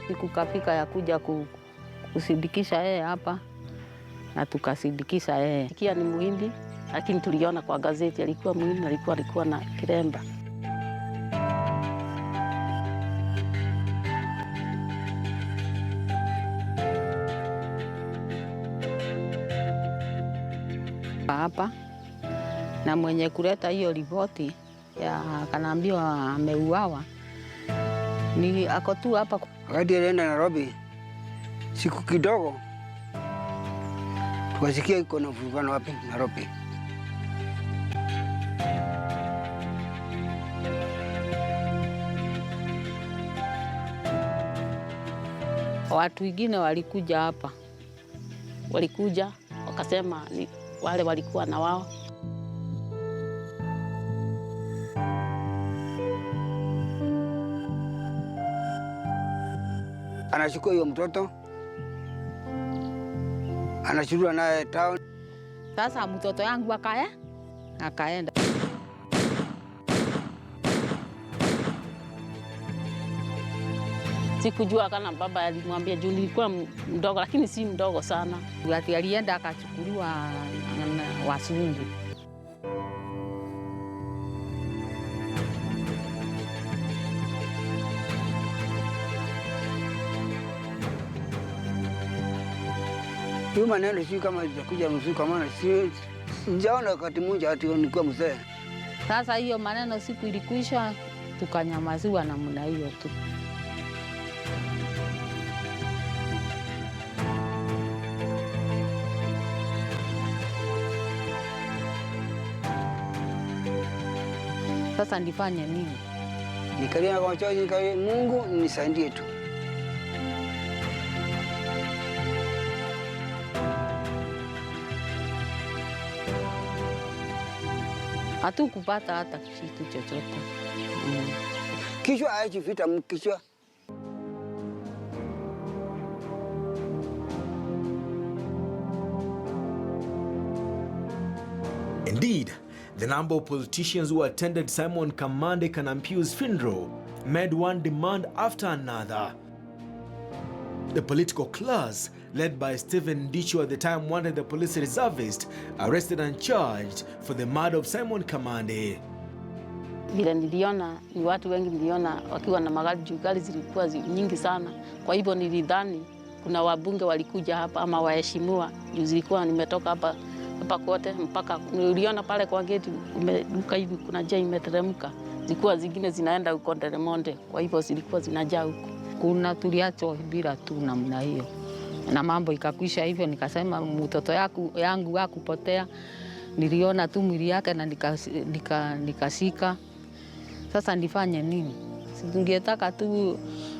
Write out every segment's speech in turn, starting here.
siku kafika ya kuja kusindikisha yeye hapa na tukasindikisha yeye. Kia ni Muhindi, lakini tuliona kwa gazeti alikuwa Muhindi, alikuwa na kiremba. Hapa na mwenye kuleta hiyo ripoti ya kanaambiwa ameuawa ni ako tu hapa. Wakati alienda Nairobi siku kidogo tukasikia iko na mvurugano wapi Nairobi. Watu wengine walikuja hapa, walikuja wakasema ni wale walikuwa na wao. Anachukua hiyo mtoto, anachukua naye town. Sasa mtoto yangu akaenda. Sikujua kana baba alimwambia juu nilikuwa mdogo, lakini si mdogo sana. Ati alienda akachukuliwa na wasungu. Hiyo maneno si kama itakuja mzuri, kwa maana si njaona wakati mmoja ati nilikuwa mzee. Sasa hiyo maneno siku ilikwisha, tukanyamaziwa namna hiyo tu. Sasa nifanye nini? Nikalia kwa chozi, nikalia Mungu nisaidie tu. Hatukupata hata kitu chochote. Kichwa haijifita mkichwa. Indeed, the number of politicians who attended Simon Kamande Kanampiu's funeral made one demand after another. The political class, led by Stephen Ndicho at the time, wanted the police reservist arrested and charged for the murder of Simon Kamande. Vile niliona ni watu wengi, niliona wakiwa na magari juu, gari zilikuwa nyingi sana. Kwa hivyo nilidhani kuna wabunge walikuja hapa ama waheshimiwa, juu zilikuwa nimetoka hapa kote mpaka niliona pale kwa geti umeduka hivi, kuna njia imeteremka, zilikuwa zingine zinaenda huko Delmonte, kwa hivyo zilikuwa zinajaa huko. Kuna tuliacho bila tu namna hiyo na mambo ikakwisha hivyo. Nikasema mtoto yangu hakupotea, niliona tu mwili yake na nikashika. Sasa nifanye nini? Singetaka tu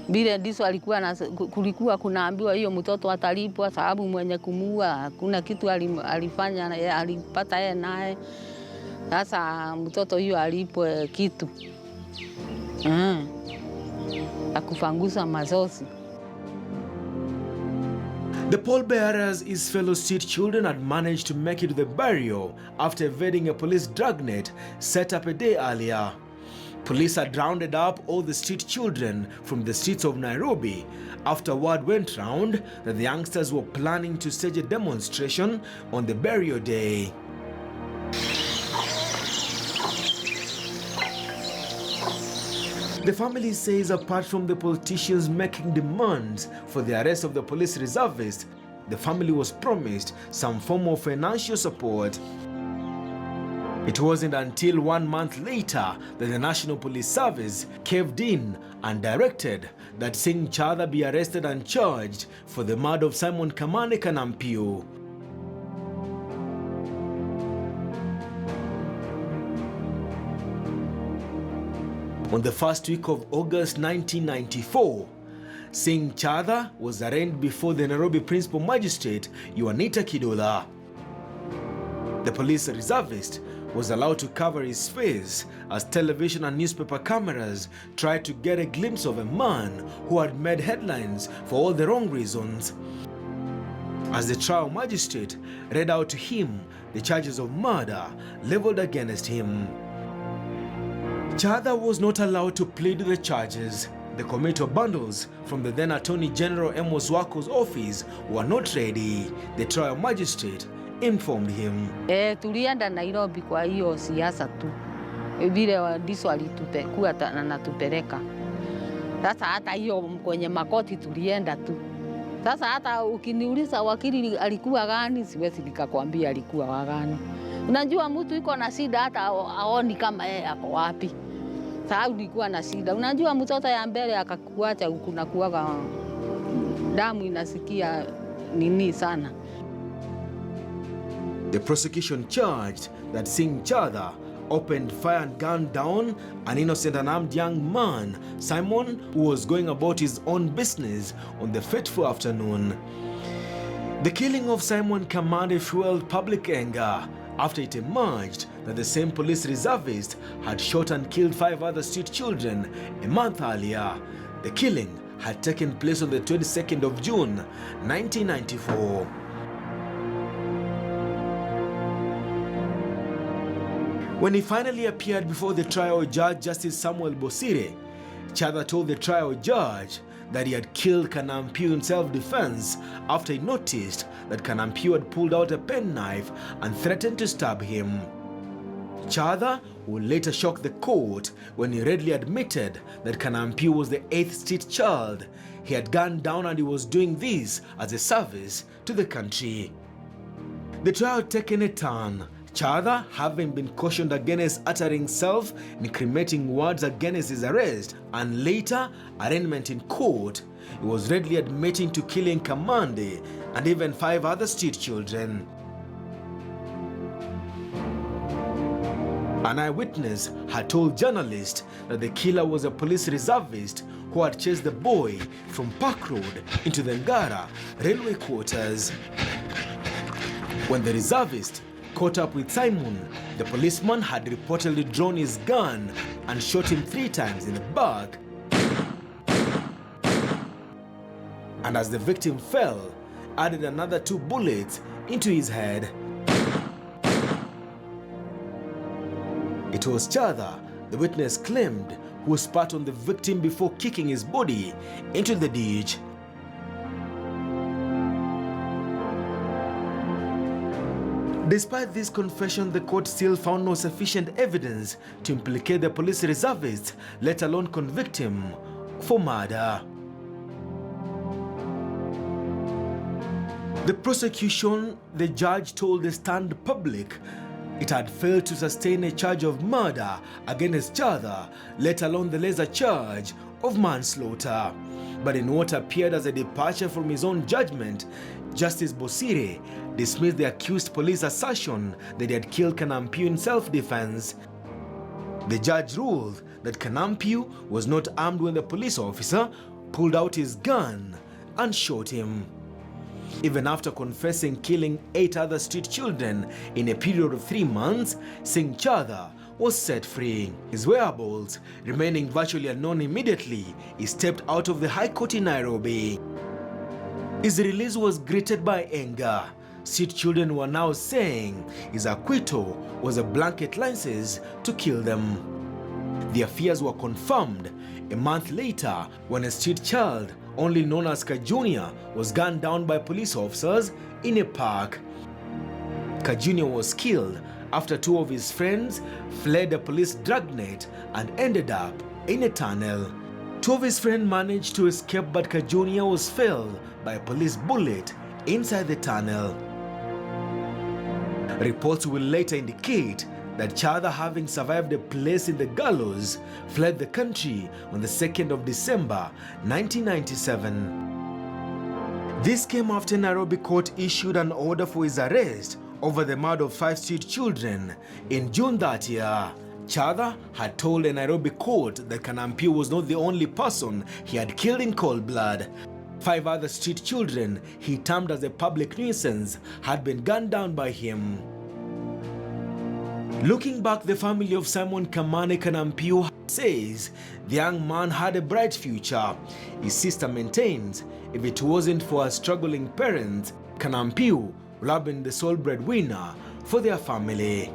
bila ndiso kulikuwa kunaambiwa hiyo mtoto atalipwa, sababu mwenye kumuua hakuna kitu alifanya, alipata yeye naye. Sasa mtoto hiyo alipwe kitu akufangusa mazozi. The pallbearers, his fellow street children, had managed to make it to the burial after evading a police dragnet set up a day earlier. Police had rounded up all the street children from the streets of Nairobi after word went round that the youngsters were planning to stage a demonstration on the burial day. The family says apart from the politicians making demands for the arrest of the police reservist, the family was promised some form of financial support. It wasn't until 1 month later that the National Police Service caved in and directed that Singh Chadha be arrested and charged for the murder of Simon Kamande Kanampiu. On the first week of August 1994, Singh Chadha was arraigned before the Nairobi Principal Magistrate, Juanita Kidola. The police reservist was allowed to cover his face as television and newspaper cameras tried to get a glimpse of a man who had made headlines for all the wrong reasons. As the trial magistrate read out to him the charges of murder leveled against him, Chadha was not allowed to plead the charges. the committal bundles from the then Attorney General Amos Wako's office were not ready, the trial magistrate informed him. Tulienda Nairobi kwa hiyo siasa tu. Vile ndiso alitukuwa anatupeleka. Sasa hata hiyo kwenye makoti tulienda tu. Sasa hata ukiniuliza wakili alikuwa gani, siwezi nikakwambia alikuwa wagani. Unajua mtu yuko na shida hata aoni kama yeye ako wapi. Sasa ulikuwa na shida. Unajua mtoto ya mbele akakuacha huku na kuaga damu inasikia nini sana. The prosecution charged that Singh Chadha opened fire and gunned down an innocent unarmed young man, Simon, who was going about his own business on the fateful afternoon. The killing of Simon Kamande fueled public anger after it emerged that the same police reservist had shot and killed 5 other street children a month earlier. The killing had taken place on the 22nd of June, 1994. When he finally appeared before the trial judge, Justice Samuel Bosire, Chadha told the trial judge that he had killed Kanampiu in self-defense after he noticed that Kanampiu had pulled out a penknife and threatened to stab him. Chadha would later shock the court when he readily admitted that Kanampiu was the 8th street child he had gunned down, and he was doing this as a service to the country. The trial had taken a turn, Chadha having been cautioned against uttering self-incriminating words against his arrest and later arraignment in court. He was readily admitting to killing Kamande and even 5 other street children. An eyewitness had told journalists that the killer was a police reservist who had chased the boy from Park Road into the Ngara railway quarters. When the reservist caught up with Simon, the policeman had reportedly drawn his gun and shot him 3 times in the back. And as the victim fell, added another 2 bullets into his head. It was Chadha, the witness claimed, who spat on the victim before kicking his body into the ditch. Despite this confession, the court still found no sufficient evidence to implicate the police reservist, let alone convict him for murder. The prosecution, the judge told the stunned public, it had failed to sustain a charge of murder against Chadha, let alone the lesser charge of manslaughter. But in what appeared as a departure from his own judgment, Justice Bosire dismissed the accused police assertion that he had killed Kanampiu in self-defense. The judge ruled that Kanampiu was not armed when the police officer pulled out his gun and shot him. Even after confessing killing 8 other street children in a period of 3 months, Singh Chadha was set free. His whereabouts remaining virtually unknown immediately, he stepped out of the High Court in Nairobi. His release was greeted by anger. Street children were now saying his acquittal was a blanket license to kill them. Their fears were confirmed a month later when a street child, only known as Kajunia, was gunned down by police officers in a park. Kajunia was killed after 2 of his friends fled a police dragnet and ended up in a tunnel. 2 of his friends managed to escape, but Kajunia was felled by a police bullet inside the tunnel. Reports will later indicate that Chadha, having survived a place in the gallows, fled the country on the 2nd of December 1997. This came after Nairobi court issued an order for his arrest over the murder of 5 street children in June that year. Chadha had told a Nairobi court that Kanampiu was not the only person he had killed in cold blood. 5 other street children he termed as a public nuisance had been gunned down by him. Looking back, the family of Simon Kamane Kanampiu says the young man had a bright future. His sister maintains if it wasn't for her struggling parents, Kanampiu would have been the sole breadwinner for their family.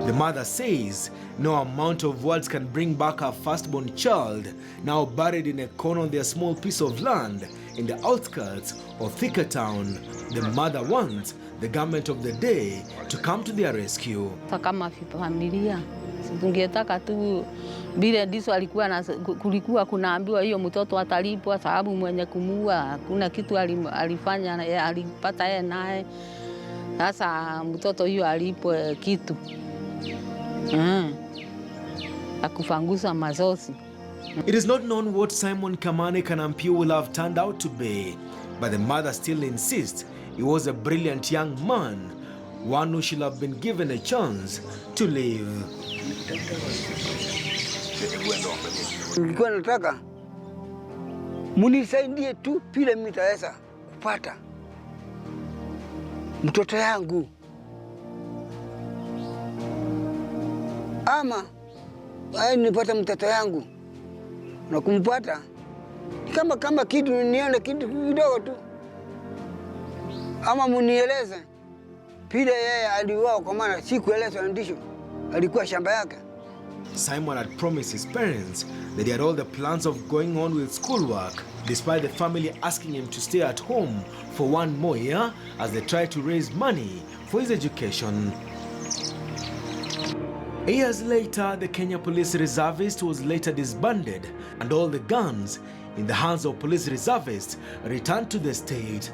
The mother says no amount of words can bring back her firstborn child, now buried in a corner on their small piece of land in the outskirts of Thika town. The mother wants the government of the day to come to their rescue. Kama familia tungetaka tu vile ndiso kulikuwa kunaambiwa hiyo mtoto atalipwa, sababu mwenye kumuua hakuna kitu alifanya, alipata yeye naye. Sasa mtoto hiyo alipwe kitu akufangusa mazozi. It is not known what Simon Kamande Kanampio will have turned out to be, but the mother still insists he was a brilliant young man, one who should have been given a chance to live. Nilikuwa nataka munisaidie tu pile mitaweza kupata mtoto yangu, ama nipata mtoto yangu na kumpata kama kitu, nione kitu kidogo tu, ama munieleze pile yeye aliuawa, kwa maana sikuelezwa, ndisho alikuwa shamba yake. Simon had promised his parents that he had all the plans of going on with schoolwork, despite the family asking him to stay at home for one more year as they tried to raise money for his education. Years later, the Kenya Police Reservist was later disbanded, and all the guns in the hands of police reservists returned to the state.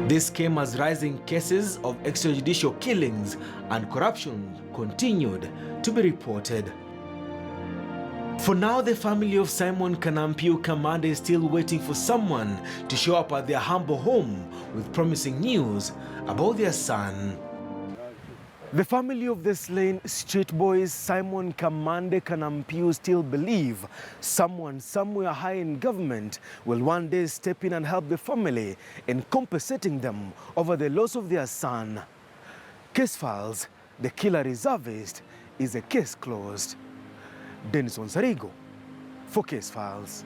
This came as rising cases of extrajudicial killings and corruption continued to be reported. For now, the family of Simon Kanampio Kamande is still waiting for someone to show up at their humble home with promising news about their son. The family of the slain street boys Simon Kamande Kanampio still believe someone somewhere high in government will one day step in and help the family in compensating them over the loss of their son. Case files, the killer reservist, is a case closed. Dennis Onsarigo for Case Files.